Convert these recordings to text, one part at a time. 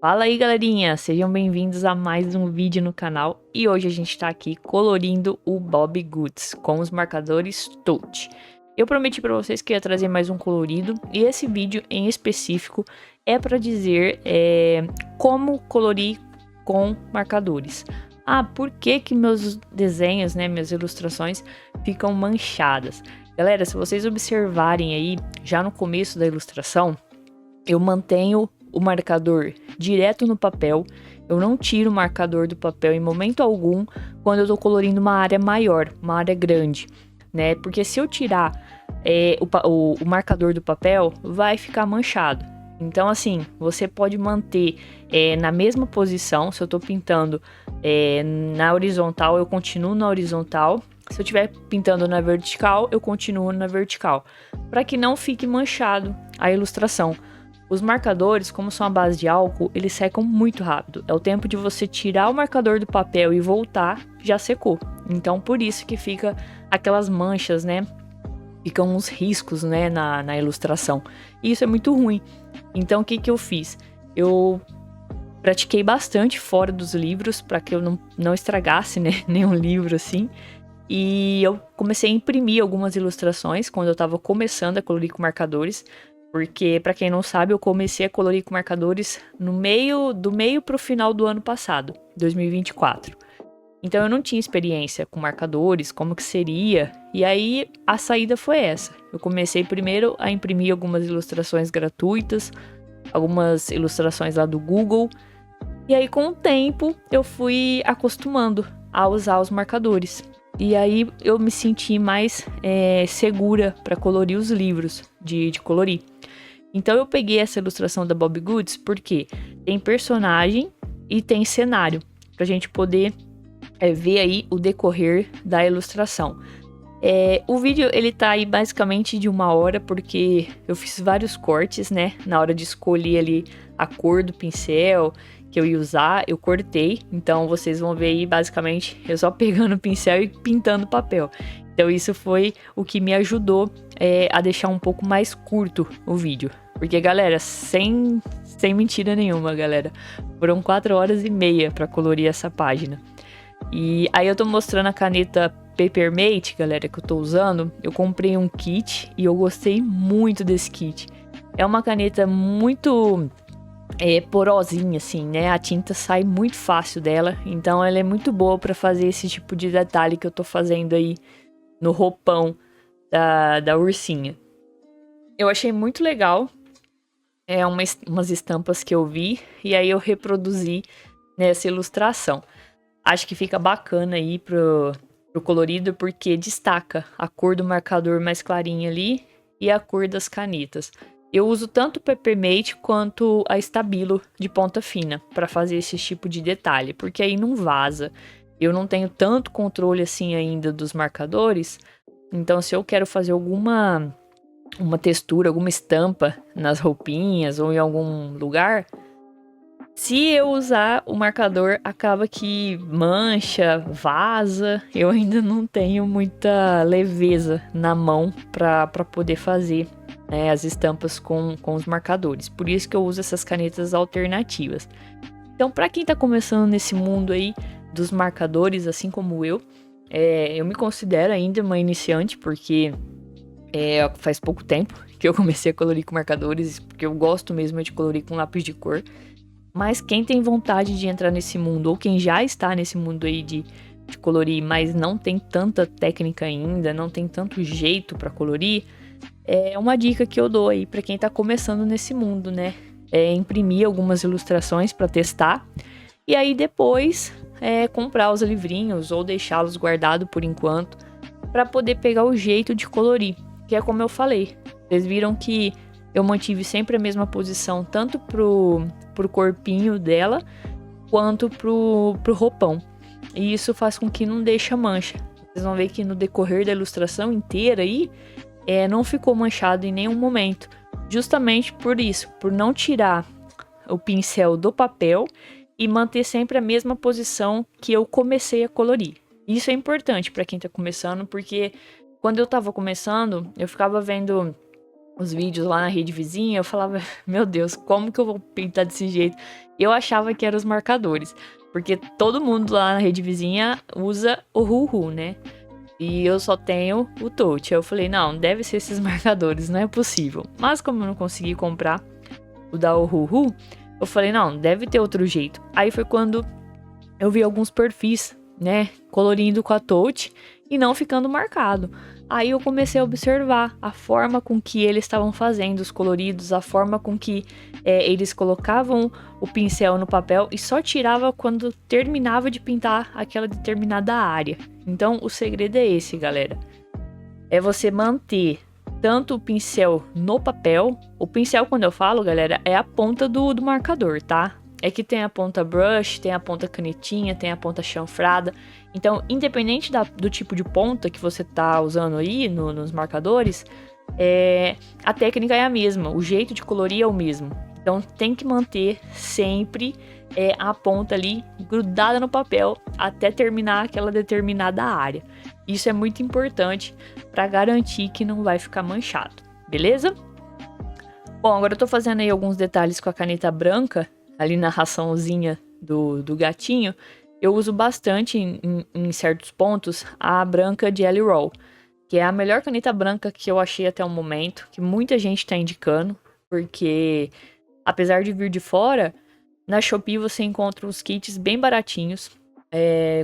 Fala aí, galerinha! Sejam bem-vindos a mais um vídeo no canal e hoje a gente tá aqui colorindo o Bobbie Goods com os marcadores Touch. Eu prometi para vocês que ia trazer mais um colorido e esse vídeo em específico é para dizer como colorir com marcadores. Por que que meus desenhos, minhas ilustrações ficam manchadas? Galera, se vocês observarem aí, já no começo da ilustração, eu mantenho o marcador direto no papel, eu não tiro o marcador do papel em momento algum quando eu tô colorindo uma área maior, uma área grande, né? Porque se eu tirar o marcador do papel, vai ficar manchado. Então, assim, você pode manter na mesma posição. Se eu tô pintando na horizontal, eu continuo na horizontal. Se eu estiver pintando na vertical, eu continuo na vertical, para que não fique manchado a ilustração. Os marcadores, como são a base de álcool, eles secam muito rápido. É o tempo de você tirar o marcador do papel e voltar, já secou. Então, por isso que fica aquelas manchas, né? Ficam uns riscos, né, na ilustração. E isso é muito ruim. Então, o que que eu fiz? Eu pratiquei bastante fora dos livros, para que eu não estragasse, né, nenhum livro assim. E eu comecei a imprimir algumas ilustrações quando eu estava começando a colorir com marcadores. Porque, para quem não sabe, eu comecei a colorir com marcadores do meio para o final do ano passado, 2024. Então eu não tinha experiência com marcadores, como que seria. E aí a saída foi essa. Eu comecei primeiro a imprimir algumas ilustrações gratuitas, algumas ilustrações lá do Google. E aí com o tempo eu fui acostumando a usar os marcadores. E aí eu me senti mais segura para colorir os livros, de colorir. Então eu peguei essa ilustração da Bobbie Goods porque tem personagem e tem cenário, pra gente poder ver aí o decorrer da ilustração. O vídeo ele tá aí basicamente de 1 hora, porque eu fiz vários cortes, né? Na hora de escolher ali a cor do pincel que eu ia usar, eu cortei. Então vocês vão ver aí basicamente eu só pegando o pincel e pintando o papel. Então isso foi o que me ajudou a deixar um pouco mais curto o vídeo. Porque, galera, sem mentira nenhuma, galera, foram 4 horas e meia pra colorir essa página. E aí eu tô mostrando a caneta Papermate, galera, que eu tô usando. Eu comprei um kit e eu gostei muito desse kit. É uma caneta muito porosinha, assim, né? A tinta sai muito fácil dela. Então ela é muito boa pra fazer esse tipo de detalhe que eu tô fazendo aí no roupão da ursinha. Eu achei muito legal. Umas estampas que eu vi e aí eu reproduzi nessa ilustração. Acho que fica bacana aí pro colorido, porque destaca a cor do marcador mais clarinha ali e a cor das canetas. Eu uso tanto o Papermate quanto a Stabilo de ponta fina para fazer esse tipo de detalhe, porque aí não vaza. Eu não tenho tanto controle assim ainda dos marcadores, então se eu quero fazer uma textura, alguma estampa nas roupinhas ou em algum lugar, se eu usar o marcador, acaba que mancha, vaza. Eu ainda não tenho muita leveza na mão para poder fazer as estampas com os marcadores. Por isso que eu uso essas canetas alternativas. Então, para quem tá começando nesse mundo aí dos marcadores, assim como eu me considero ainda uma iniciante, porque faz pouco tempo que eu comecei a colorir com marcadores, porque eu gosto mesmo de colorir com lápis de cor. Mas quem tem vontade de entrar nesse mundo, ou quem já está nesse mundo aí de colorir, mas não tem tanta técnica ainda, não tem tanto jeito para colorir, é uma dica que eu dou aí para quem tá começando nesse mundo, né? Imprimir algumas ilustrações para testar, e aí depois comprar os livrinhos ou deixá-los guardados por enquanto, para poder pegar o jeito de colorir. Que é como eu falei, vocês viram que eu mantive sempre a mesma posição, tanto pro corpinho dela, quanto pro roupão. E isso faz com que não deixe mancha. Vocês vão ver que no decorrer da ilustração inteira aí, não ficou manchado em nenhum momento. Justamente por isso, por não tirar o pincel do papel e manter sempre a mesma posição que eu comecei a colorir. Isso é importante para quem tá começando, porque quando eu tava começando, eu ficava vendo os vídeos lá na rede vizinha, eu falava, meu Deus, como que eu vou pintar desse jeito? Eu achava que eram os marcadores, porque todo mundo lá na rede vizinha usa o Huhu, né? E eu só tenho o Touch. Eu falei, não, deve ser esses marcadores, não é possível. Mas como eu não consegui comprar o da Huhu, eu falei, não, deve ter outro jeito. Aí foi quando eu vi alguns perfis, né, colorindo com a Touch e não ficando marcado. Aí eu comecei a observar a forma com que eles estavam fazendo os coloridos, a forma com que eles colocavam o pincel no papel e só tirava quando terminava de pintar aquela determinada área. Então o segredo é esse, galera. É você manter tanto o pincel no papel. O pincel, quando eu falo, galera, é a ponta do marcador, tá? É que tem a ponta brush, tem a ponta canetinha, tem a ponta chanfrada. Então, independente do tipo de ponta que você tá usando aí nos marcadores, a técnica é a mesma, o jeito de colorir é o mesmo. Então, tem que manter sempre a ponta ali grudada no papel até terminar aquela determinada área. Isso é muito importante para garantir que não vai ficar manchado, beleza? Bom, agora eu tô fazendo aí alguns detalhes com a caneta branca, ali na raçãozinha do gatinho. Eu uso bastante em certos pontos a branca Jelly Roll, que é a melhor caneta branca que eu achei até o momento, que muita gente tá indicando, porque apesar de vir de fora, na Shopee você encontra os kits bem baratinhos,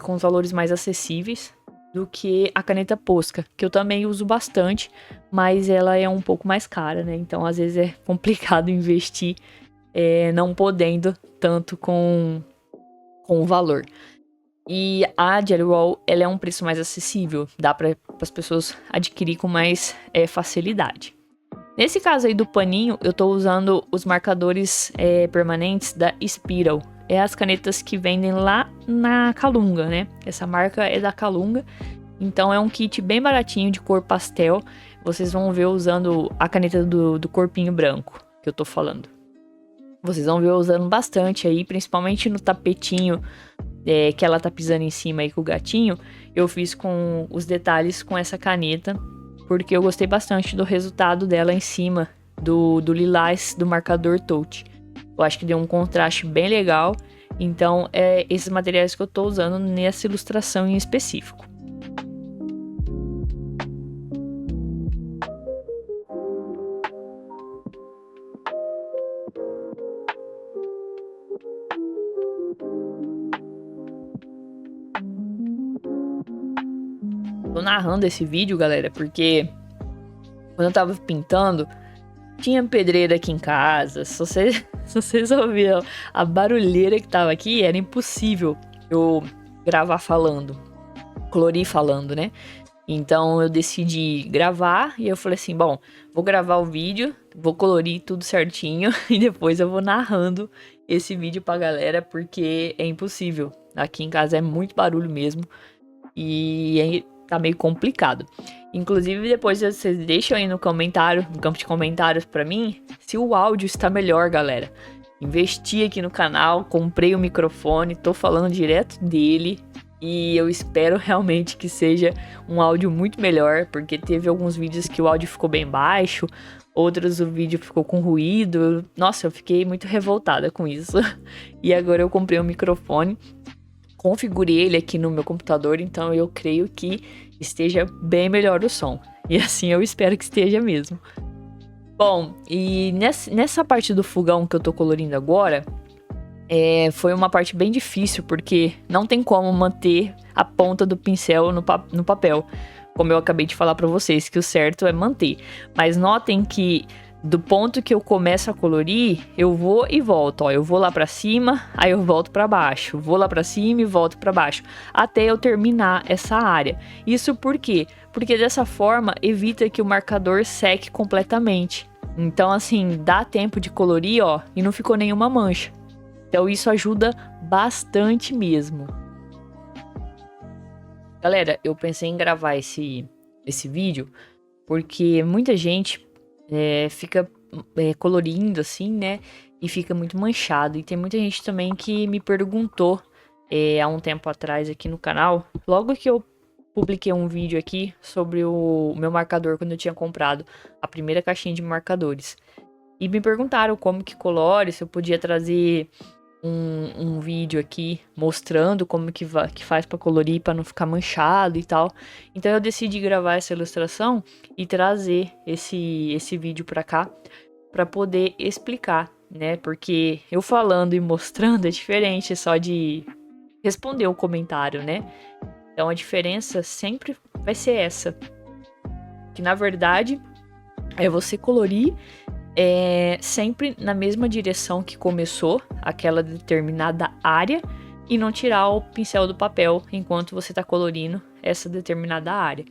com os valores mais acessíveis do que a caneta Posca, que eu também uso bastante, mas ela é um pouco mais cara, né? Então às vezes é complicado investir não podendo tanto com o valor. E a Jelly Roll, ela é um preço mais acessível, dá para as pessoas adquirir com mais facilidade. Nesse caso aí do paninho, eu tô usando os marcadores permanentes da Spiral. É as canetas que vendem lá na Calunga, né? Essa marca é da Calunga. Então é um kit bem baratinho de cor pastel. Vocês vão ver usando a caneta do corpinho branco que eu tô falando. Vocês vão ver usando bastante aí, principalmente no tapetinho que ela tá pisando em cima aí com o gatinho. Eu fiz com os detalhes com essa caneta, porque eu gostei bastante do resultado dela em cima do lilás do marcador Touch. Eu acho que deu um contraste bem legal. Então, esses materiais que eu tô usando nessa ilustração em específico. Tô narrando esse vídeo, galera, porque quando eu tava pintando, tinha pedreira aqui em casa. Se vocês ouviram a barulheira que tava aqui, era impossível eu gravar falando, colorir falando, né? Então eu decidi gravar e eu falei assim, bom, vou gravar o vídeo, vou colorir tudo certinho e depois eu vou narrando esse vídeo pra galera, porque é impossível. Aqui em casa é muito barulho mesmo e tá meio complicado. Inclusive, depois vocês deixam aí no comentário, no campo de comentários pra mim, se o áudio está melhor, galera. Investi aqui no canal, comprei o microfone, tô falando direto dele e eu espero realmente que seja um áudio muito melhor, porque teve alguns vídeos que o áudio ficou bem baixo, outros o vídeo ficou com ruído. Nossa, eu fiquei muito revoltada com isso. E agora eu comprei um microfone, configurei ele aqui no meu computador, então eu creio que esteja bem melhor o som. E assim eu espero que esteja mesmo. Bom, e nessa parte do fogão que eu tô colorindo agora, foi uma parte bem difícil, porque não tem como manter a ponta do pincel no papel. Como eu acabei de falar pra vocês, que o certo é manter. Mas notem que do ponto que eu começo a colorir, eu vou e volto, ó. Eu vou lá pra cima, aí eu volto pra baixo. Vou lá pra cima e volto pra baixo. Até eu terminar essa área. Isso por quê? Porque dessa forma, evita que o marcador seque completamente. Então, assim, dá tempo de colorir, ó, e não ficou nenhuma mancha. Então, isso ajuda bastante mesmo. Galera, eu pensei em gravar esse vídeo porque muita gente fica colorindo assim, né? E fica muito manchado. E tem muita gente também que me perguntou há um tempo atrás aqui no canal, logo que eu publiquei um vídeo aqui sobre o meu marcador quando eu tinha comprado a primeira caixinha de marcadores. E me perguntaram como que colore, se eu podia trazer um vídeo aqui mostrando como que faz pra colorir, pra não ficar manchado e tal. Então eu decidi gravar essa ilustração e trazer esse vídeo pra cá, pra poder explicar, né? Porque eu falando e mostrando é diferente só de responder o comentário, né? Então a diferença sempre vai ser essa. Que na verdade é você colorir sempre na mesma direção que começou aquela determinada área e não tirar o pincel do papel enquanto você tá colorindo essa determinada área.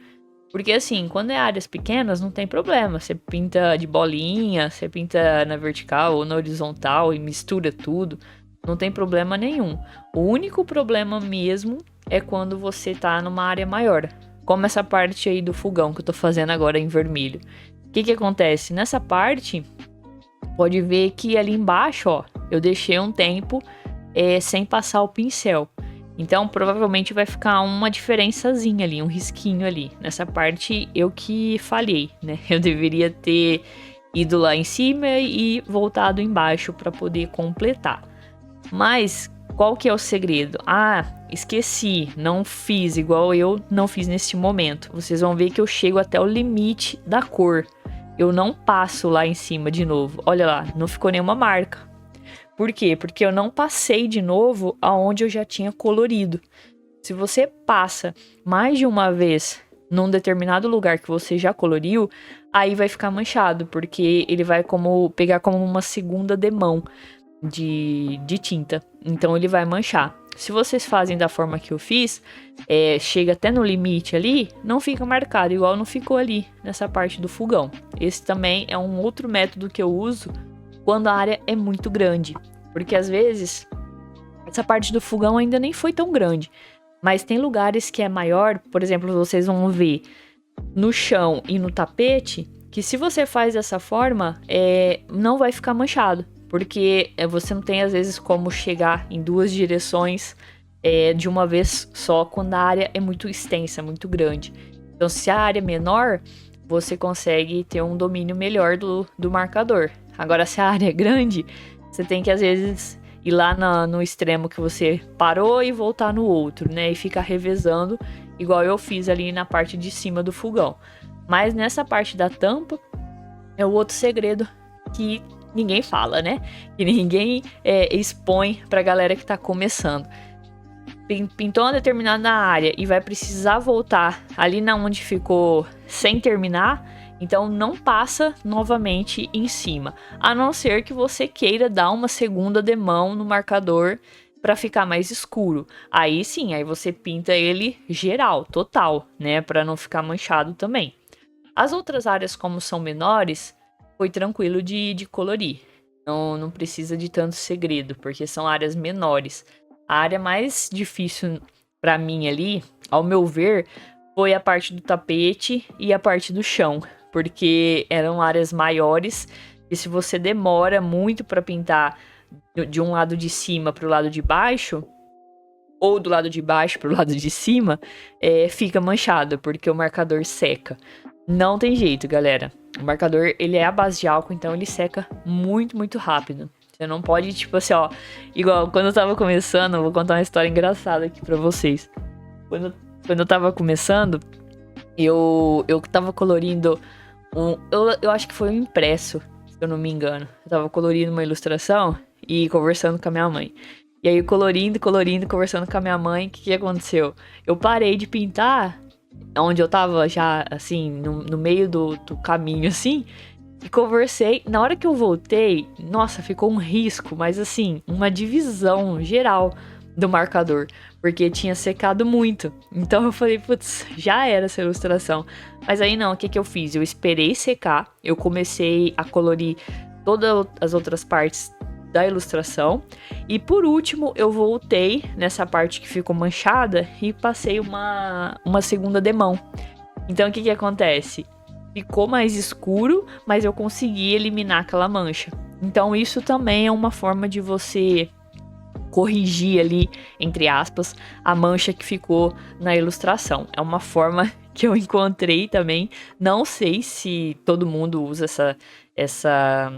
Porque assim, quando é áreas pequenas não tem problema, você pinta de bolinha, você pinta na vertical ou na horizontal e mistura tudo, não tem problema nenhum. O único problema mesmo é quando você tá numa área maior, como essa parte aí do fogão que eu tô fazendo agora em vermelho. O que acontece? Nessa parte, pode ver que ali embaixo, ó, eu deixei um tempo sem passar o pincel. Então, provavelmente vai ficar uma diferençazinha ali, um risquinho ali. Nessa parte, eu que falhei, né? Eu deveria ter ido lá em cima e voltado embaixo para poder completar. Mas, qual que é o segredo? Ah, esqueci, não fiz igual eu não fiz neste momento. Vocês vão ver que eu chego até o limite da cor. Eu não passo lá em cima de novo. Olha lá, não ficou nenhuma marca. Por quê? Porque eu não passei de novo aonde eu já tinha colorido. Se você passa mais de uma vez num determinado lugar que você já coloriu, aí vai ficar manchado, porque ele vai pegar como uma segunda demão de tinta. Então ele vai manchar. Se vocês fazem da forma que eu fiz, chega até no limite ali, não fica marcado, igual não ficou ali nessa parte do fogão. Esse também é um outro método que eu uso quando a área é muito grande. Porque às vezes, essa parte do fogão ainda nem foi tão grande. Mas tem lugares que é maior, por exemplo, vocês vão ver no chão e no tapete, que se você faz dessa forma, não vai ficar manchado. Porque você não tem, às vezes, como chegar em duas direções de uma vez só, quando a área é muito extensa, muito grande. Então, se a área é menor, você consegue ter um domínio melhor do marcador. Agora, se a área é grande, você tem que, às vezes, ir lá no extremo que você parou e voltar no outro, né? E ficar revezando, igual eu fiz ali na parte de cima do fogão. Mas nessa parte da tampa, é o outro segredo que ninguém fala, né? Que ninguém expõe pra galera que tá começando. Pintou uma determinada área e vai precisar voltar ali na onde ficou sem terminar, então não passa novamente em cima. A não ser que você queira dar uma segunda demão no marcador para ficar mais escuro. Aí sim, aí você pinta ele geral, total, né? Para não ficar manchado também. As outras áreas, como são menores, foi tranquilo de colorir. Não precisa de tanto segredo, porque são áreas menores. A área mais difícil para mim ali, ao meu ver, foi a parte do tapete e a parte do chão. Porque eram áreas maiores e se você demora muito para pintar de um lado de cima para o lado de baixo, ou do lado de baixo para o lado de cima, fica manchado, porque o marcador seca. Não tem jeito, galera. O marcador, ele é a base de álcool, então ele seca muito, muito rápido. Você não pode, tipo assim, ó... Igual, quando eu tava começando, eu vou contar uma história engraçada aqui pra vocês. Quando eu tava começando, eu tava colorindo eu acho que foi um impresso, se eu não me engano. Eu tava colorindo uma ilustração e conversando com a minha mãe. E aí, colorindo, conversando com a minha mãe, o que aconteceu? Eu parei de pintar onde eu tava já, assim, no meio do caminho, assim, e conversei. Na hora que eu voltei, nossa, ficou um risco, mas assim, uma divisão geral do marcador, porque tinha secado muito. Então eu falei, putz, já era essa ilustração. Mas aí não, o que eu fiz? Eu esperei secar, eu comecei a colorir todas as outras partes da ilustração. E por último, eu voltei nessa parte que ficou manchada e passei uma segunda demão. Então, o que acontece? Ficou mais escuro, mas eu consegui eliminar aquela mancha. Então, isso também é uma forma de você corrigir ali, entre aspas, a mancha que ficou na ilustração. É uma forma que eu encontrei também. Não sei se todo mundo usa essa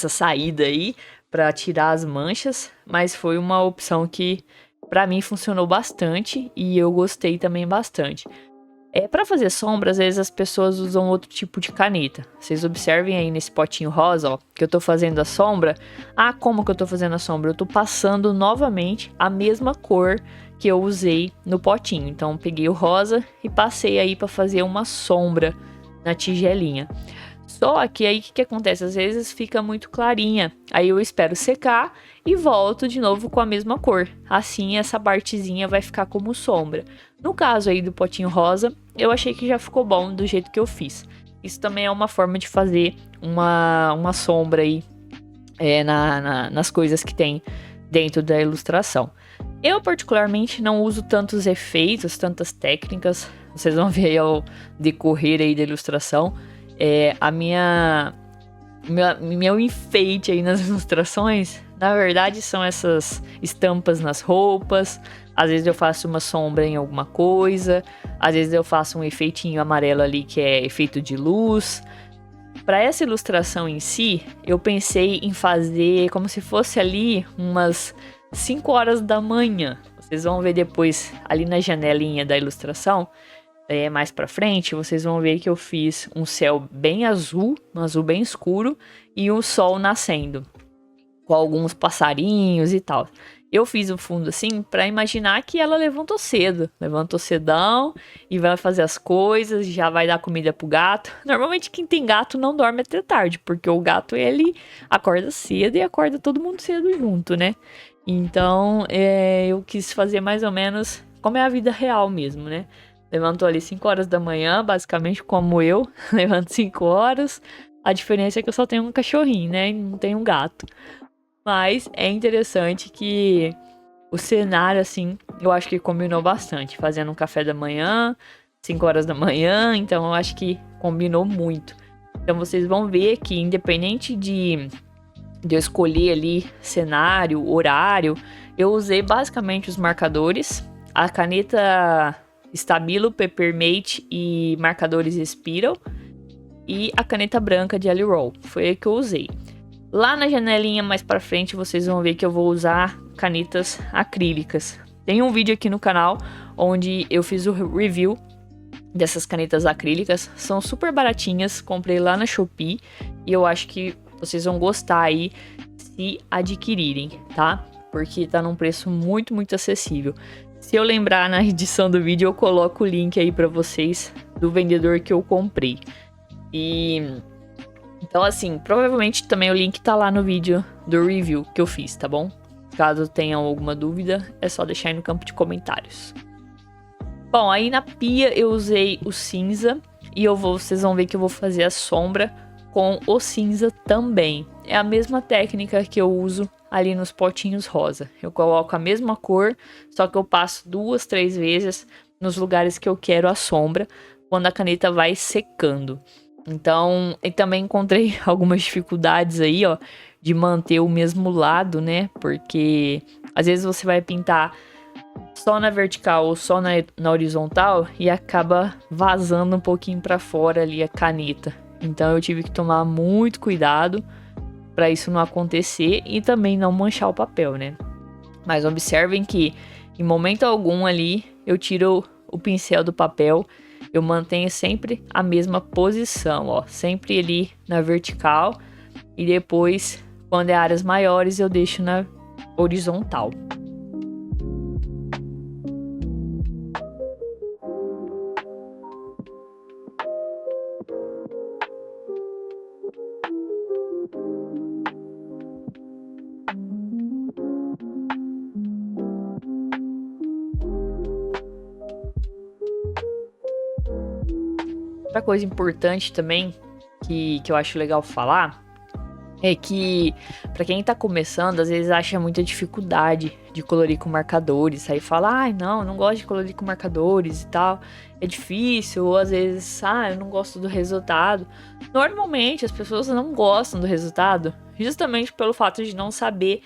saída aí para tirar as manchas, mas foi uma opção que para mim funcionou bastante e eu gostei também bastante. Para fazer sombra, às vezes as pessoas usam outro tipo de caneta. Vocês observem aí nesse potinho rosa, ó, que eu tô fazendo a sombra. Como que eu tô fazendo a sombra? Eu tô passando novamente a mesma cor que eu usei no potinho. Então, peguei o rosa e passei aí para fazer uma sombra na tigelinha. Só que aí o que acontece? Às vezes fica muito clarinha. Aí eu espero secar e volto de novo com a mesma cor. Assim essa partezinha vai ficar como sombra. No caso aí do potinho rosa, eu achei que já ficou bom do jeito que eu fiz. Isso também é uma forma de fazer uma sombra aí nas coisas que tem dentro da ilustração. Eu particularmente não uso tantos efeitos, tantas técnicas. Vocês vão ver aí ao decorrer aí da ilustração. Meu enfeite aí nas ilustrações, na verdade, são essas estampas nas roupas. Às vezes eu faço uma sombra em alguma coisa, às vezes eu faço um efeitinho amarelo ali que é efeito de luz. Para essa ilustração em si, eu pensei em fazer como se fosse ali umas 5 horas da manhã. Vocês vão ver depois ali na janelinha da ilustração. Mais pra frente, vocês vão ver que eu fiz um céu bem azul, um azul bem escuro, e um sol nascendo, com alguns passarinhos e tal. Eu fiz o fundo assim pra imaginar que ela levantou cedo, levantou cedão e vai fazer as coisas, já vai dar comida pro gato. Normalmente quem tem gato não dorme até tarde, porque o gato ele acorda cedo e acorda todo mundo cedo junto, né? Então eu quis fazer mais ou menos como é a vida real mesmo, né? Levantou ali 5 horas da manhã, basicamente como eu, levanto 5 horas. A diferença é que eu só tenho um cachorrinho, né? E não tenho um gato. Mas é interessante que o cenário, assim, eu acho que combinou bastante. Fazendo um café da manhã, 5 horas da manhã, então eu acho que combinou muito. Então vocês vão ver que independente de eu escolher ali cenário, horário, eu usei basicamente os marcadores, a caneta Stabilo, Peppermate e marcadores Spiral e a caneta branca de Roll. Foi a que eu usei. Lá na janelinha mais pra frente vocês vão ver que eu vou usar canetas acrílicas. Tem um vídeo aqui no canal onde eu fiz o review dessas canetas acrílicas. São super baratinhas, comprei lá na Shopee e eu acho que vocês vão gostar aí se adquirirem, tá? Porque tá num preço muito, muito acessível. Se eu lembrar na edição do vídeo, eu coloco o link aí pra vocês do vendedor que eu comprei. Então, assim, provavelmente também o link tá lá no vídeo do review que eu fiz, tá bom? Caso tenham alguma dúvida, é só deixar aí no campo de comentários. Bom, aí na pia eu usei o cinza e vocês vão ver que eu vou fazer a sombra com o cinza também. É a mesma técnica que eu uso ali nos potinhos rosa. Eu coloco a mesma cor, só que eu passo 2, 3 vezes nos lugares que eu quero a sombra, quando a caneta vai secando. Então, eu também encontrei algumas dificuldades aí, ó, de manter o mesmo lado, né? Porque às vezes você vai pintar só na vertical ou só na horizontal e acaba vazando um pouquinho para fora ali a caneta. Então eu tive que tomar muito cuidado para isso não acontecer e também não manchar o papel, né? Mas observem que em momento algum ali eu tiro o pincel do papel, eu mantenho sempre a mesma posição, ó, sempre ali na vertical e depois, quando é áreas maiores, eu deixo na horizontal. Outra coisa importante também que eu acho legal falar é que pra quem tá começando, às vezes acha muita dificuldade de colorir com marcadores. Aí fala, ai não, eu não gosto de colorir com marcadores e tal, é difícil. Ou às vezes, eu não gosto do resultado. Normalmente as pessoas não gostam do resultado justamente pelo fato de não saber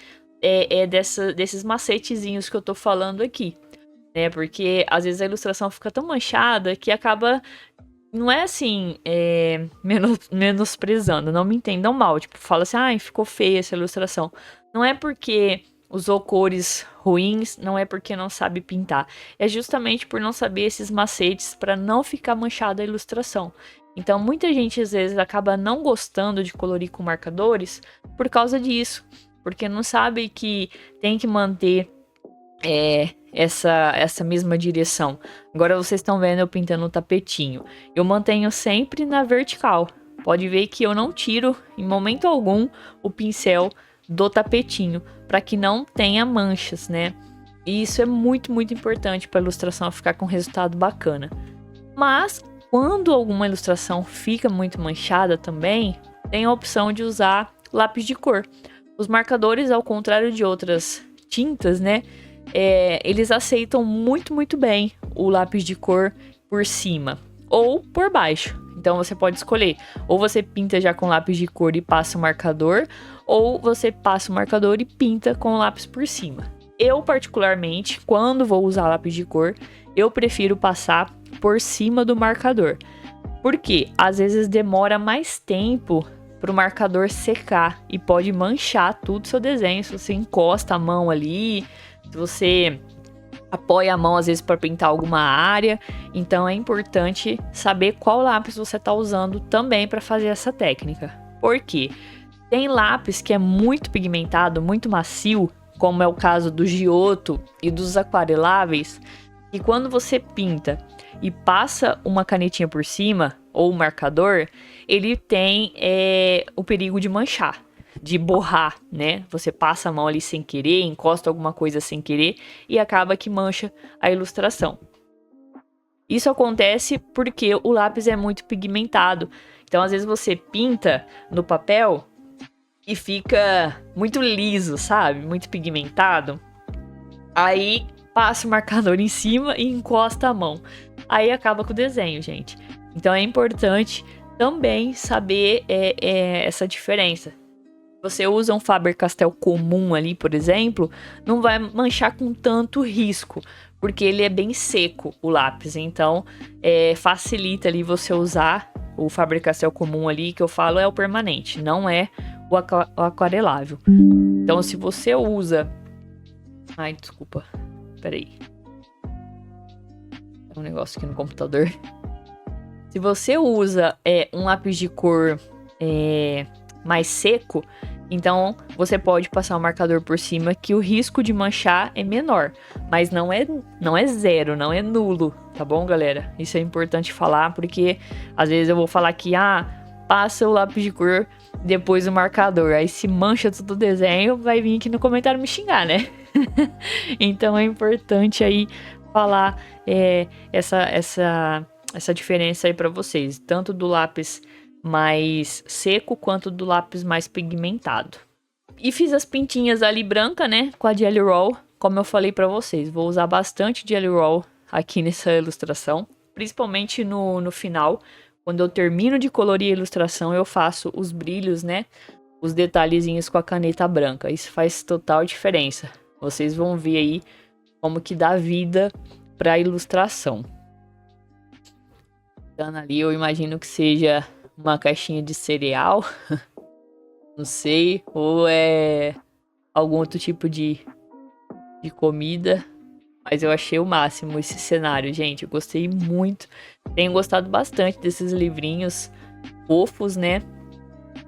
desses macetezinhos que eu tô falando aqui, né? Porque às vezes a ilustração fica tão manchada que acaba... Não é assim, menosprezando, não me entendam mal. Tipo, fala assim, ai, ficou feia essa ilustração. Não é porque usou cores ruins, não é porque não sabe pintar. É justamente por não saber esses macetes para não ficar manchada a ilustração. Então, muita gente às vezes acaba não gostando de colorir com marcadores por causa disso. Porque não sabe que tem que manter essa mesma direção. Agora vocês estão vendo eu pintando o tapetinho. Eu mantenho sempre na vertical. Pode ver que eu não tiro em momento algum o pincel do tapetinho para que não tenha manchas, né? E isso é muito, muito importante para a ilustração ficar com um resultado bacana. Mas quando alguma ilustração fica muito manchada também, tem a opção de usar lápis de cor. Os marcadores, ao contrário de outras tintas, né? Eles aceitam muito, muito bem o lápis de cor por cima ou por baixo. Então você pode escolher, ou você pinta já com lápis de cor e passa o marcador, ou você passa o marcador e pinta com o lápis por cima. Eu, particularmente, quando vou usar lápis de cor, eu prefiro passar por cima do marcador. Porque às vezes demora mais tempo para o marcador secar e pode manchar tudo o seu desenho. Se você encosta a mão ali, se você apoia a mão às vezes para pintar alguma área, então é importante saber qual lápis você está usando também para fazer essa técnica. Por quê? Tem lápis que é muito pigmentado, muito macio, como é o caso do Giotto e dos aquareláveis, e quando você pinta e passa uma canetinha por cima ou um marcador, ele tem o perigo de manchar, de borrar, né? Você passa a mão ali sem querer, encosta alguma coisa sem querer e acaba que mancha a ilustração. Isso acontece porque o lápis é muito pigmentado. Então, às vezes você pinta no papel e fica muito liso, sabe? Muito pigmentado. Aí passa o marcador em cima e encosta a mão. Aí acaba com o desenho, gente. Então é importante também saber essa diferença. Você usa um Faber-Castell comum ali, por exemplo, não vai manchar com tanto risco, porque ele é bem seco, o lápis. Então, facilita ali você usar o Faber-Castell comum ali, que eu falo é o permanente, não é o aquarelável. Então, se você usa... Ai, desculpa. Peraí. É um negócio aqui no computador. Se você usa um lápis de cor mais seco, então você pode passar o marcador por cima, que o risco de manchar é menor, mas não é zero, não é nulo, tá bom, galera? Isso é importante falar, porque às vezes eu vou falar que passa o lápis de cor depois o marcador, aí se mancha todo o desenho, vai vir aqui no comentário me xingar, né? Então é importante aí falar essa diferença aí para vocês, tanto do lápis mais seco quanto do lápis mais pigmentado. E fiz as pintinhas ali branca, né, com a Jelly Roll, como eu falei para vocês. Vou usar bastante Jelly Roll aqui nessa ilustração, principalmente no final. Quando eu termino de colorir a ilustração, eu faço os brilhos, né, os detalhezinhos com a caneta branca. Isso faz total diferença. Vocês vão ver aí como que dá vida para a ilustração. Então ali eu imagino que seja uma caixinha de cereal, não sei, ou é algum outro tipo de comida, mas eu achei o máximo esse cenário, gente, eu gostei muito, tenho gostado bastante desses livrinhos fofos, né,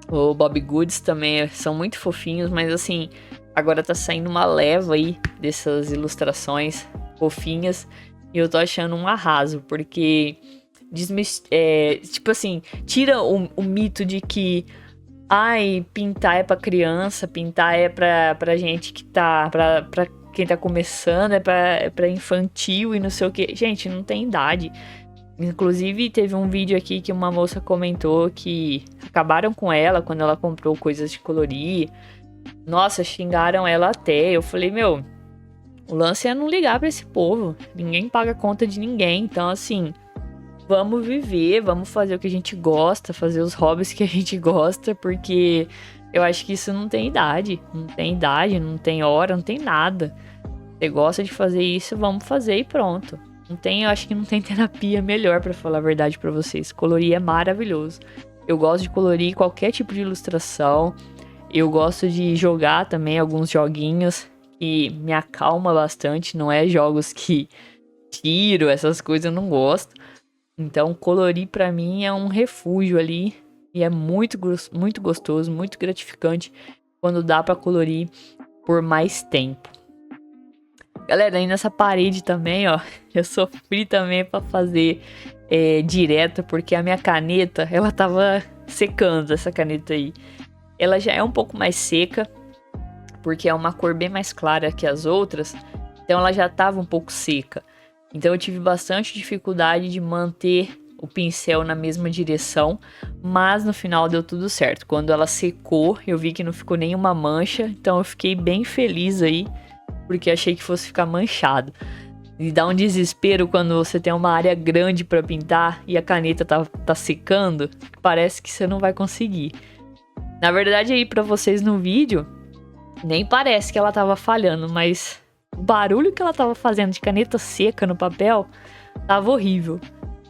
o Bobbie Goods também são muito fofinhos, mas assim, agora tá saindo uma leva aí dessas ilustrações fofinhas, e eu tô achando um arraso, porque... tipo assim, tira o mito de que pintar é pra criança, pintar é pra gente que tá, pra quem tá começando, é pra infantil e não sei o que. Gente, não tem idade. Inclusive, teve um vídeo aqui que uma moça comentou que acabaram com ela quando ela comprou coisas de colorir. Nossa, xingaram ela até. Eu falei, meu, o lance é não ligar pra esse povo. Ninguém paga conta de ninguém. Então, assim... Vamos viver, vamos fazer o que a gente gosta, fazer os hobbies que a gente gosta, porque Eu acho que isso não tem idade. Não tem idade, não tem hora, não tem nada. Você gosta de fazer isso, vamos fazer e pronto. Não tem, eu acho que não tem terapia melhor, pra falar a verdade pra vocês. Colorir é maravilhoso. Eu gosto de colorir qualquer tipo de ilustração. Eu gosto de jogar também alguns joguinhos que me acalma bastante. Não é jogos que tiro, essas coisas eu não gosto. Então colorir pra mim é um refúgio ali. E é muito gostoso, muito gratificante quando dá pra colorir por mais tempo. Galera, aí nessa parede também, ó, eu sofri também pra fazer direto, porque a minha caneta, ela tava secando, essa caneta aí. Ela já é um pouco mais seca, porque é uma cor bem mais clara que as outras, então ela já tava um pouco seca. Então eu tive bastante dificuldade de manter o pincel na mesma direção, mas no final deu tudo certo. Quando ela secou, eu vi que não ficou nenhuma mancha, então eu fiquei bem feliz aí, porque achei que fosse ficar manchado. E dá um desespero quando você tem uma área grande para pintar e a caneta tá secando, parece que você não vai conseguir. Na verdade aí para vocês no vídeo, nem parece que ela tava falhando, mas o barulho que ela tava fazendo de caneta seca no papel tava horrível.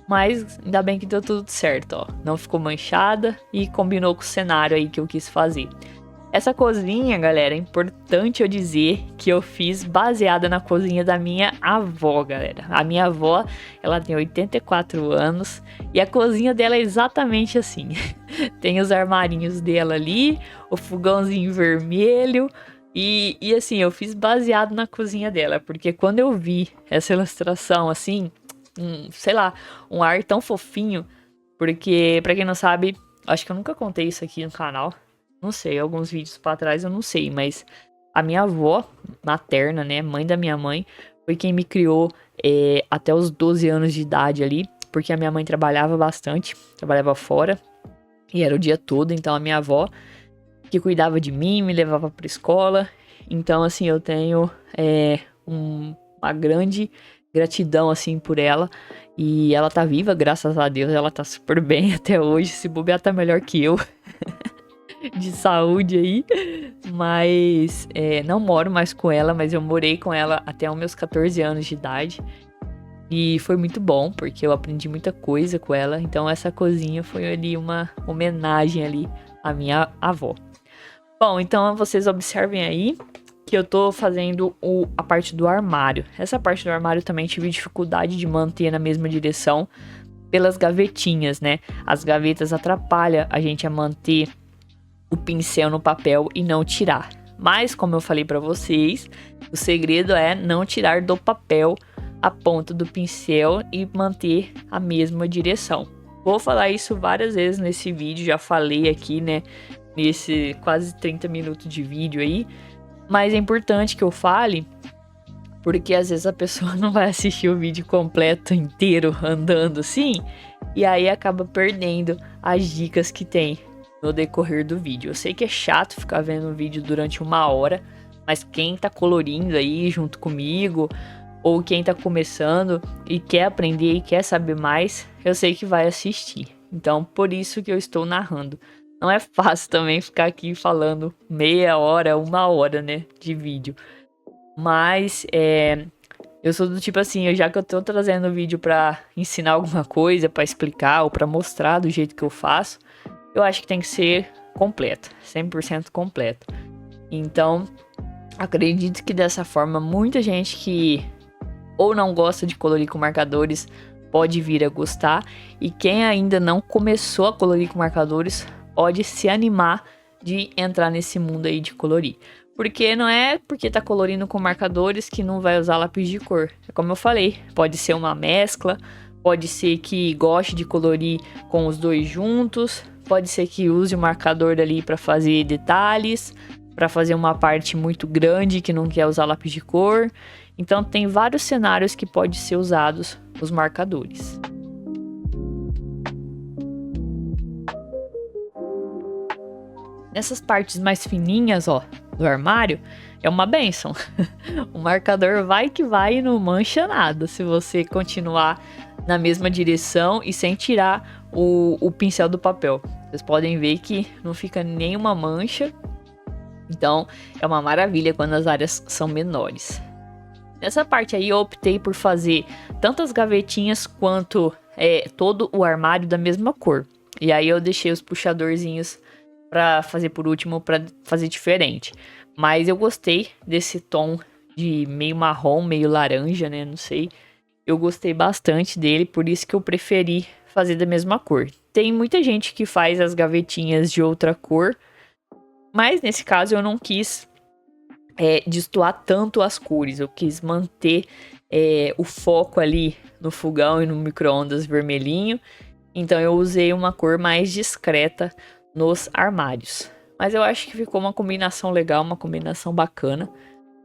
Mas ainda bem que deu tudo certo, ó. Não ficou manchada e combinou com o cenário aí que eu quis fazer. Essa cozinha, galera, é importante eu dizer que eu fiz baseada na cozinha da minha avó, galera. A minha avó, ela tem 84 anos e a cozinha dela é exatamente assim. Tem os armarinhos dela ali, o fogãozinho vermelho e assim, eu fiz baseado na cozinha dela, porque quando eu vi essa ilustração assim, sei lá, um ar tão fofinho, porque pra quem não sabe, acho que eu nunca contei isso aqui no canal. Não sei, alguns vídeos pra trás eu não sei, mas a minha avó materna, né, mãe da minha mãe, foi quem me criou até os 12 anos de idade ali, porque a minha mãe trabalhava bastante, trabalhava fora, e era o dia todo, então a minha avó que cuidava de mim, me levava pra escola, então assim, eu tenho uma grande gratidão assim por ela, e ela tá viva, graças a Deus, ela tá super bem até hoje, se bobear tá melhor que eu. De saúde aí, mas não moro mais com ela, mas eu morei com ela até os meus 14 anos de idade e foi muito bom, porque eu aprendi muita coisa com ela, então essa cozinha foi ali uma homenagem ali à minha avó. Bom, então vocês observem aí que eu tô fazendo a parte do armário. Essa parte do armário também tive dificuldade de manter na mesma direção pelas gavetinhas, né? As gavetas atrapalham a gente a manter o pincel no papel e não tirar. Mas, como eu falei para vocês, o segredo é não tirar do papel a ponta do pincel e manter a mesma direção. Vou falar isso várias vezes nesse vídeo, já falei aqui, né, nesse quase 30 minutos de vídeo aí, mas é importante que eu fale, porque às vezes a pessoa não vai assistir o vídeo completo inteiro andando assim, e aí acaba perdendo as dicas que tem no decorrer do vídeo. Eu sei que é chato ficar vendo o vídeo durante 1 hora, mas quem tá colorindo aí junto comigo, ou quem tá começando e quer aprender e quer saber mais, eu sei que vai assistir. Então, por isso que eu estou narrando. Não é fácil também ficar aqui falando meia hora, 1 hora, né, de vídeo. Mas, eu sou do tipo assim, já que eu tô trazendo o vídeo pra ensinar alguma coisa, pra explicar ou pra mostrar do jeito que eu faço, eu acho que tem que ser completo, 100% completo. Então, acredito que dessa forma, muita gente que ou não gosta de colorir com marcadores pode vir a gostar. E quem ainda não começou a colorir com marcadores pode se animar de entrar nesse mundo aí de colorir. Porque não é porque tá colorindo com marcadores que não vai usar lápis de cor. É como eu falei, pode ser uma mescla, pode ser que goste de colorir com os dois juntos, pode ser que use o marcador ali para fazer detalhes, para fazer uma parte muito grande que não quer usar lápis de cor. Então tem vários cenários que podem ser usados os marcadores. Nessas partes mais fininhas, ó, do armário, é uma bênção. O marcador vai que vai e não mancha nada se você continuar na mesma direção e sem tirar o pincel do papel. Vocês podem ver que não fica nenhuma mancha. Então, é uma maravilha quando as áreas são menores. Nessa parte aí, eu optei por fazer tanto as gavetinhas quanto todo o armário da mesma cor. E aí, eu deixei os puxadorzinhos pra fazer por último, pra fazer diferente. Mas eu gostei desse tom de meio marrom, meio laranja, né? Não sei. Eu gostei bastante dele, por isso que eu preferi fazer da mesma cor. Tem muita gente que faz as gavetinhas de outra cor, mas nesse caso eu não quis destoar tanto as cores. Eu quis manter o foco ali no fogão e no micro-ondas vermelhinho. Então eu usei uma cor mais discreta nos armários. Mas eu acho que ficou uma combinação legal, uma combinação bacana.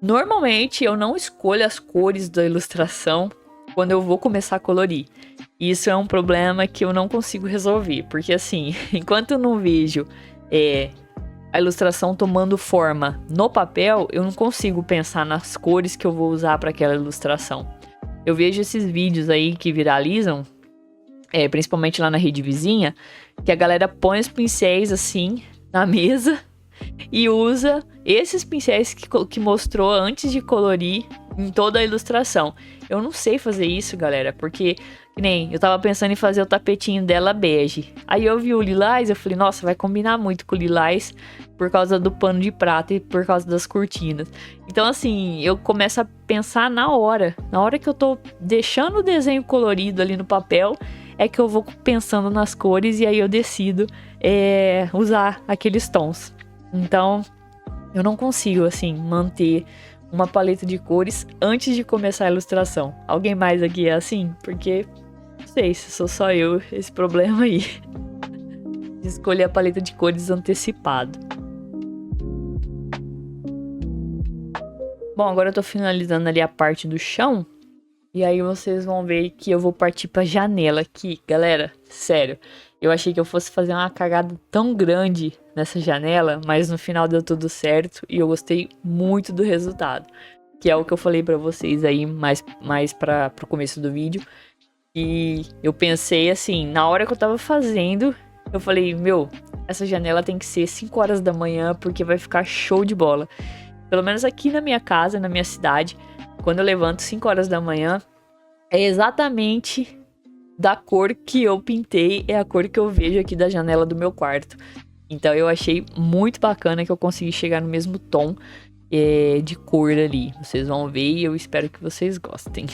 Normalmente eu não escolho as cores da ilustração quando eu vou começar a colorir. Isso é um problema que eu não consigo resolver. Porque assim, enquanto eu não vejo a ilustração tomando forma no papel, eu não consigo pensar nas cores que eu vou usar para aquela ilustração. Eu vejo esses vídeos aí que viralizam, principalmente lá na rede vizinha, que a galera põe os pincéis assim na mesa e usa esses pincéis que mostrou antes de colorir em toda a ilustração. Eu não sei fazer isso, galera, porque que nem eu tava pensando em fazer o tapetinho dela bege. Aí eu vi o lilás, eu falei, nossa, vai combinar muito com o lilás por causa do pano de prata e por causa das cortinas. Então assim, eu começo a pensar na hora que eu tô deixando o desenho colorido ali no papel, é que eu vou pensando nas cores e aí eu decido usar aqueles tons. Então, eu não consigo, assim, manter uma paleta de cores antes de começar a ilustração. Alguém mais aqui é assim? Porque, não sei se sou só eu esse problema aí. De escolher a paleta de cores antecipado. Bom, agora eu tô finalizando ali a parte do chão. E aí vocês vão ver que eu vou partir pra janela aqui. Galera, sério. Eu achei que eu fosse fazer uma cagada tão grande nessa janela, mas no final deu tudo certo e eu gostei muito do resultado. Que é o que eu falei pra vocês aí mais pro começo do vídeo. E eu pensei assim, na hora que eu tava fazendo, eu falei, essa janela tem que ser 5 horas da manhã porque vai ficar show de bola. Pelo menos aqui na minha casa, na minha cidade, quando eu levanto 5 horas da manhã, é exatamente da cor que eu pintei, é a cor que eu vejo aqui da janela do meu quarto. Então eu achei muito bacana que eu consegui chegar no mesmo tom de cor ali. Vocês vão ver e eu espero que vocês gostem.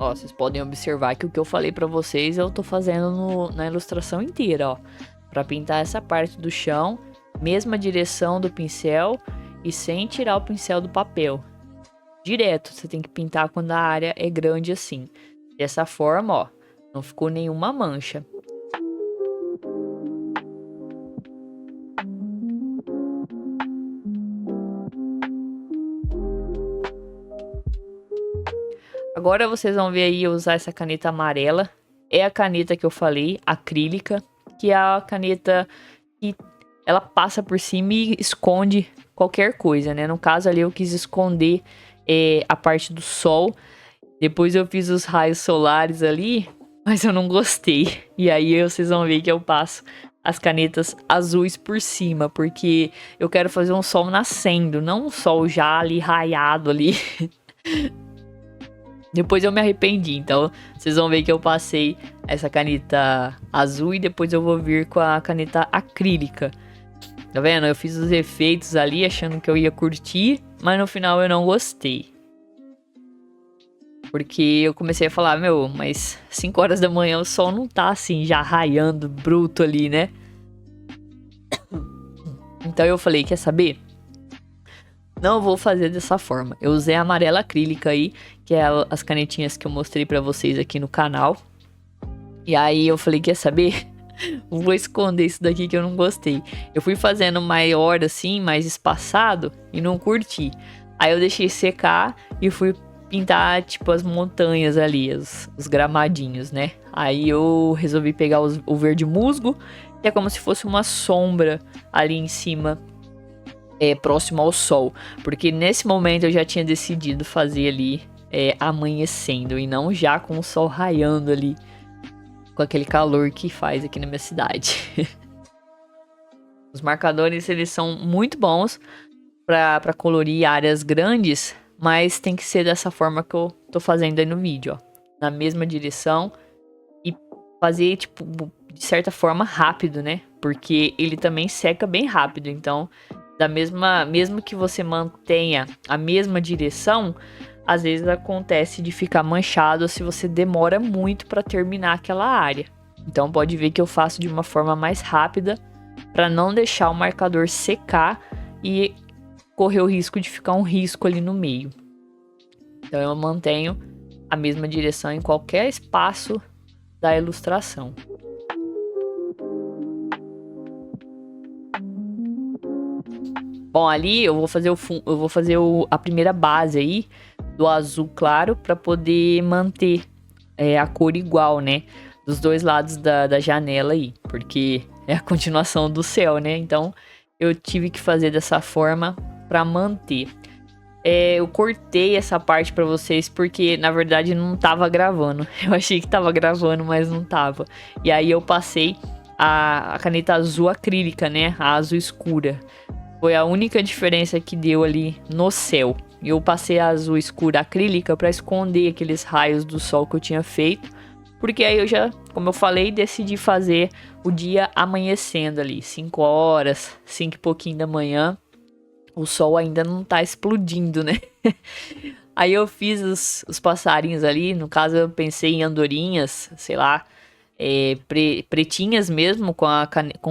Ó, vocês podem observar que o que eu falei pra vocês eu tô fazendo na ilustração inteira, ó. Pra pintar essa parte do chão, mesma direção do pincel e sem tirar o pincel do papel. Direto, você tem que pintar quando a área é grande assim. Dessa forma, ó, não ficou nenhuma mancha. Agora vocês vão ver aí eu usar essa caneta amarela. É a caneta que eu falei, acrílica, que é a caneta que ela passa por cima e esconde qualquer coisa, né? No caso ali eu quis esconder a parte do sol. Depois eu fiz os raios solares ali, mas eu não gostei. E aí vocês vão ver que eu passo as canetas azuis por cima, porque eu quero fazer um sol nascendo, não um sol já ali raiado ali. Depois eu me arrependi, então vocês vão ver que eu passei essa caneta azul e depois eu vou vir com a caneta acrílica. Tá vendo? Eu fiz os efeitos ali achando que eu ia curtir, mas no final eu não gostei. Porque eu comecei a falar, mas 5 horas da manhã o sol não tá assim já raiando bruto ali, né? Então eu falei, quer saber? Não vou fazer dessa forma. Eu usei a amarela acrílica aí, que é as canetinhas que eu mostrei pra vocês aqui no canal. E aí eu falei, quer saber? Vou esconder isso daqui que eu não gostei. Eu fui fazendo maior assim, mais espaçado e não curti. Aí eu deixei secar e fui pintar, tipo, as montanhas ali, os gramadinhos, né? Aí eu resolvi pegar o verde musgo, que é como se fosse uma sombra ali em cima, próximo ao sol. Porque nesse momento eu já tinha decidido fazer ali amanhecendo e não já com o sol raiando ali, com aquele calor que faz aqui na minha cidade. Os marcadores, eles são muito bons para colorir áreas grandes, mas tem que ser dessa forma que eu tô fazendo aí no vídeo, ó. Na mesma direção e fazer, tipo, de certa forma rápido, né? Porque ele também seca bem rápido, então, mesmo que você mantenha a mesma direção, às vezes acontece de ficar manchado se você demora muito para terminar aquela área. Então pode ver que eu faço de uma forma mais rápida para não deixar o marcador secar e correr o risco de ficar um risco ali no meio. Então eu mantenho a mesma direção em qualquer espaço da ilustração. Bom, ali eu vou fazer a primeira base aí do azul claro para poder manter a cor igual, né? Dos dois lados da janela aí, porque é a continuação do céu, né? Então eu tive que fazer dessa forma para manter. Eu cortei essa parte para vocês porque na verdade não tava gravando. Eu achei que tava gravando, mas não tava. E aí eu passei a caneta azul acrílica, né? A azul escura. Foi a única diferença que deu ali no céu. Eu passei a azul escura acrílica para esconder aqueles raios do sol que eu tinha feito. Porque aí eu já, como eu falei, decidi fazer o dia amanhecendo ali. 5 horas, 5 e pouquinho da manhã. O sol ainda não tá explodindo, né? Aí eu fiz os passarinhos ali. No caso eu pensei em andorinhas, sei lá, pretinhas mesmo, com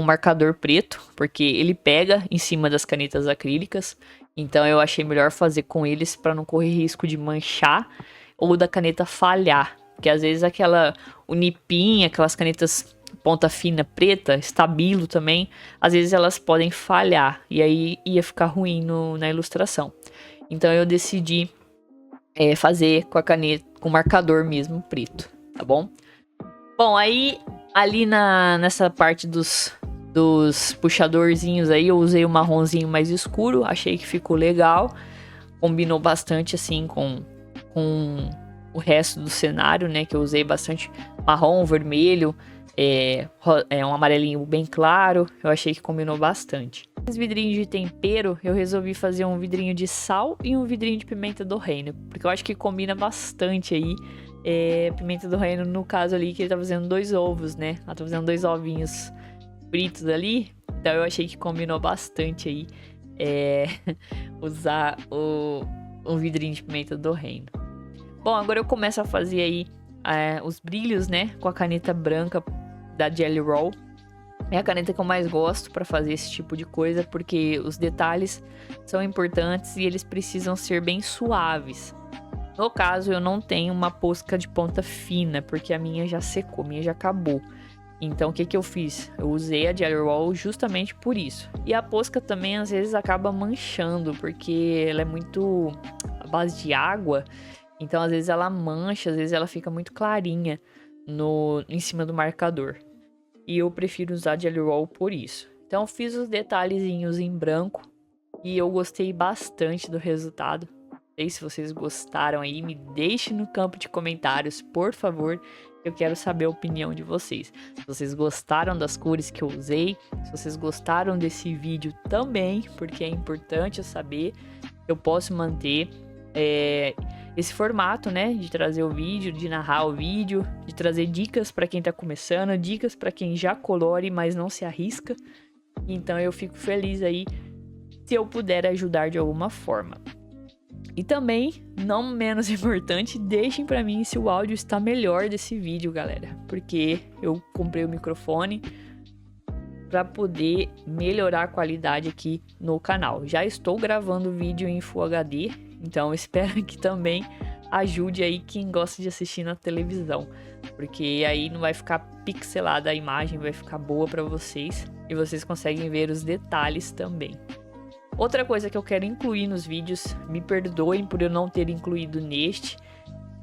o marcador preto, porque ele pega em cima das canetas acrílicas. Então eu achei melhor fazer com eles para não correr risco de manchar ou da caneta falhar. Porque às vezes o nipim, aquelas canetas ponta fina preta, estabilo também, às vezes elas podem falhar e aí ia ficar ruim na ilustração. Então eu decidi fazer com a caneta, com o marcador mesmo preto, tá bom? Bom, aí ali nessa parte dos puxadorzinhos aí, eu usei o marronzinho mais escuro, achei que ficou legal, combinou bastante assim com o resto do cenário, né, que eu usei bastante marrom, vermelho, um amarelinho bem claro, eu achei que combinou bastante. Os vidrinhos de tempero, eu resolvi fazer um vidrinho de sal e um vidrinho de pimenta do reino, porque eu acho que combina bastante aí. Pimenta do reino, no caso ali, que ele tá fazendo 2 ovos, né? Ela tá fazendo 2 ovinhos fritos ali, então eu achei que combinou bastante aí usar um vidrinho de pimenta do reino. Bom, agora eu começo a fazer aí os brilhos, né? Com a caneta branca da Gelly Roll. É a caneta que eu mais gosto para fazer esse tipo de coisa, porque os detalhes são importantes e eles precisam ser bem suaves. No caso, eu não tenho uma posca de ponta fina, porque a minha já secou, a minha já acabou. Então, o que eu fiz? Eu usei a Gelly Roll justamente por isso. E a posca também, às vezes, acaba manchando, porque ela é muito à base de água. Então, às vezes, ela mancha, às vezes, ela fica muito clarinha em cima do marcador. E eu prefiro usar a Gelly Roll por isso. Então, eu fiz os detalhezinhos em branco e eu gostei bastante do resultado. Se vocês gostaram aí, me deixe no campo de comentários, por favor. Eu quero saber a opinião de vocês. Se vocês gostaram das cores que eu usei, se vocês gostaram desse vídeo também, porque é importante eu saber. Eu posso manter esse formato, né, de trazer o vídeo, de narrar o vídeo, de trazer dicas para quem tá começando, dicas para quem já colore, mas não se arrisca. Então eu fico feliz aí se eu puder ajudar de alguma forma. E também, não menos importante, deixem pra mim se o áudio está melhor desse vídeo, galera. Porque eu comprei o microfone pra poder melhorar a qualidade aqui no canal. Já estou gravando o vídeo em Full HD, então espero que também ajude aí quem gosta de assistir na televisão, porque aí não vai ficar pixelada a imagem, vai ficar boa para vocês e vocês conseguem ver os detalhes também. Outra coisa que eu quero incluir nos vídeos, me perdoem por eu não ter incluído neste,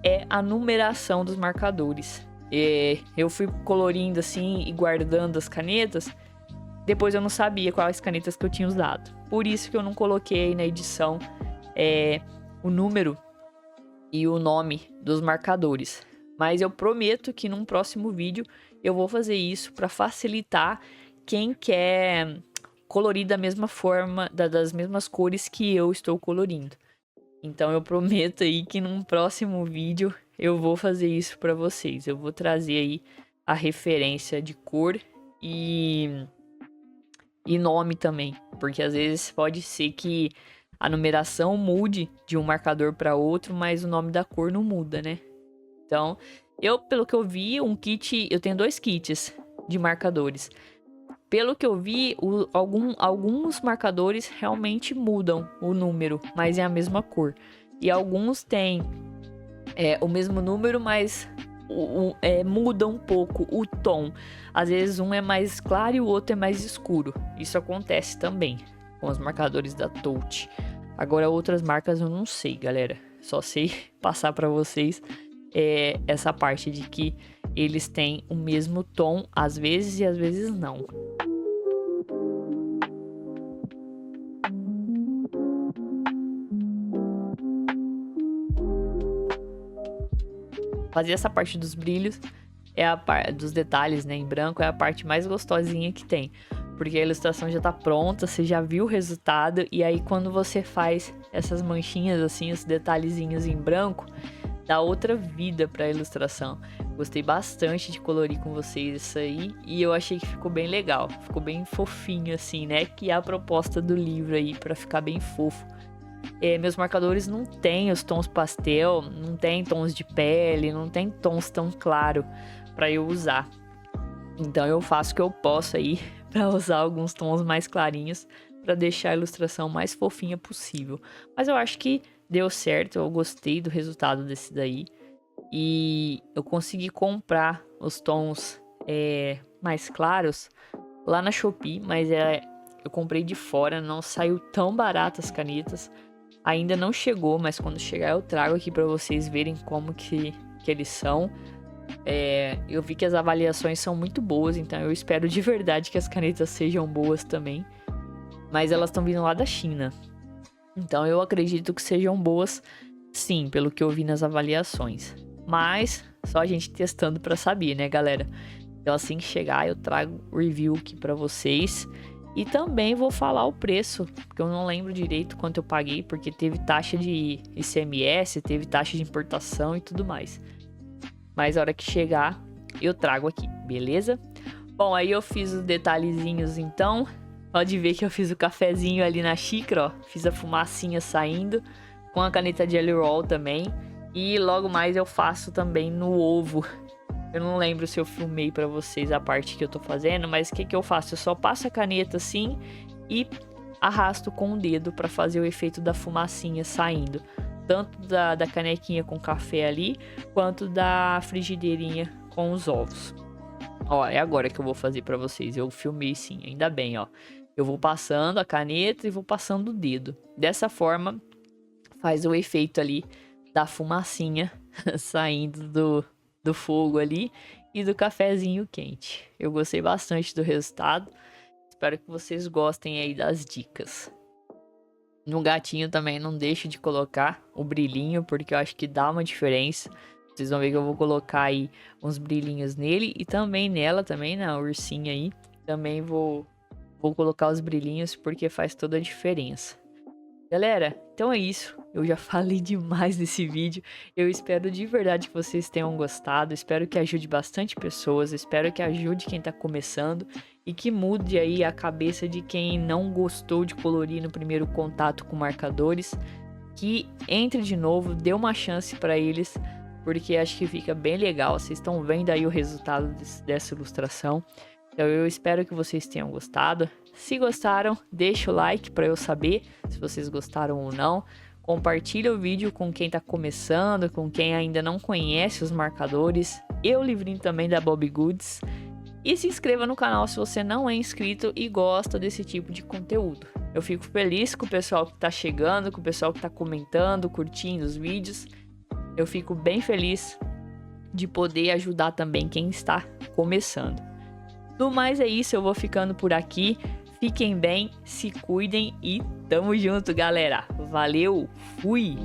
é a numeração dos marcadores. Eu fui colorindo assim e guardando as canetas, depois eu não sabia quais canetas que eu tinha usado. Por isso que eu não coloquei na edição o número e o nome dos marcadores. Mas eu prometo que num próximo vídeo eu vou fazer isso para facilitar quem quer colorir da mesma forma, das mesmas cores que eu estou colorindo. Então eu prometo aí que num próximo vídeo eu vou fazer isso para vocês. Eu vou trazer aí a referência de cor e nome também, porque às vezes pode ser que a numeração mude de um marcador para outro, mas o nome da cor não muda, né? Então, pelo que eu vi, eu tenho 2 kits de marcadores. Pelo que eu vi, alguns marcadores realmente mudam o número, mas é a mesma cor. E alguns têm o mesmo número, mas muda um pouco o tom. Às vezes um é mais claro e o outro é mais escuro. Isso acontece também com os marcadores da Touch. Agora outras marcas eu não sei, galera. Só sei passar para vocês essa parte de que eles têm o mesmo tom às vezes e às vezes não. Fazer essa parte dos brilhos dos detalhes, né, em branco, é a parte mais gostosinha que tem. Porque a ilustração já tá pronta, você já viu o resultado, e aí quando você faz essas manchinhas assim, os detalhezinhos em branco, dá outra vida pra ilustração. Gostei bastante de colorir com vocês isso aí, e eu achei que ficou bem legal, ficou bem fofinho assim, né, que é a proposta do livro aí, pra ficar bem fofo. Meus marcadores não tem os tons pastel, não tem tons de pele, não tem tons tão claros para eu usar. Então eu faço o que eu posso aí para usar alguns tons mais clarinhos para deixar a ilustração mais fofinha possível. Mas eu acho que deu certo, eu gostei do resultado desse daí. E eu consegui comprar os tons mais claros lá na Shopee, mas eu comprei de fora, não saiu tão barato as canetas. Ainda não chegou, mas quando chegar eu trago aqui para vocês verem como que eles são. Eu vi que as avaliações são muito boas, então eu espero de verdade que as canetas sejam boas também. Mas elas estão vindo lá da China. Então eu acredito que sejam boas, sim, pelo que eu vi nas avaliações. Mas só a gente testando para saber, né, galera? Então assim que chegar eu trago o review aqui para vocês. E também vou falar o preço, porque eu não lembro direito quanto eu paguei, porque teve taxa de ICMS, teve taxa de importação e tudo mais. Mas a hora que chegar, eu trago aqui, beleza? Bom, aí eu fiz os detalhezinhos então. Pode ver que eu fiz o cafezinho ali na xícara, ó. Fiz a fumacinha saindo, com a caneta Jelly Roll também. E logo mais eu faço também no ovo. Eu não lembro se eu filmei pra vocês a parte que eu tô fazendo, mas o que eu faço? Eu só passo a caneta assim e arrasto com o dedo pra fazer o efeito da fumacinha saindo. Tanto da canequinha com café ali, quanto da frigideirinha com os ovos. Ó, é agora que eu vou fazer pra vocês. Eu filmei sim, ainda bem, ó. Eu vou passando a caneta e vou passando o dedo. Dessa forma, faz o efeito ali da fumacinha saindo do fogo ali e do cafezinho quente. Eu gostei bastante do resultado. Espero que vocês gostem aí das dicas. No gatinho também não deixo de colocar o brilhinho, porque eu acho que dá uma diferença. Vocês vão ver que eu vou colocar aí uns brilhinhos nele e também nela, também na ursinha aí. Também vou colocar os brilhinhos porque faz toda a diferença. Galera, então é isso. Eu já falei demais nesse vídeo. Eu espero de verdade que vocês tenham gostado. Espero que ajude bastante pessoas. Espero que ajude quem tá começando. E que mude aí a cabeça de quem não gostou de colorir no primeiro contato com marcadores. Que entre de novo, dê uma chance para eles. Porque acho que fica bem legal. Vocês estão vendo aí o resultado dessa ilustração. Então eu espero que vocês tenham gostado. Se gostaram, deixa o like para eu saber se vocês gostaram ou não. Compartilha o vídeo com quem tá começando, com quem ainda não conhece os marcadores e o livrinho também da Bobbie Goods. E se inscreva no canal se você não é inscrito e gosta desse tipo de conteúdo. Eu fico feliz com o pessoal que tá chegando, com o pessoal que tá comentando, curtindo os vídeos. Eu fico bem feliz de poder ajudar também quem está começando. No mais é isso, eu vou ficando por aqui. Fiquem bem, se cuidem e tamo junto, galera. Valeu, fui!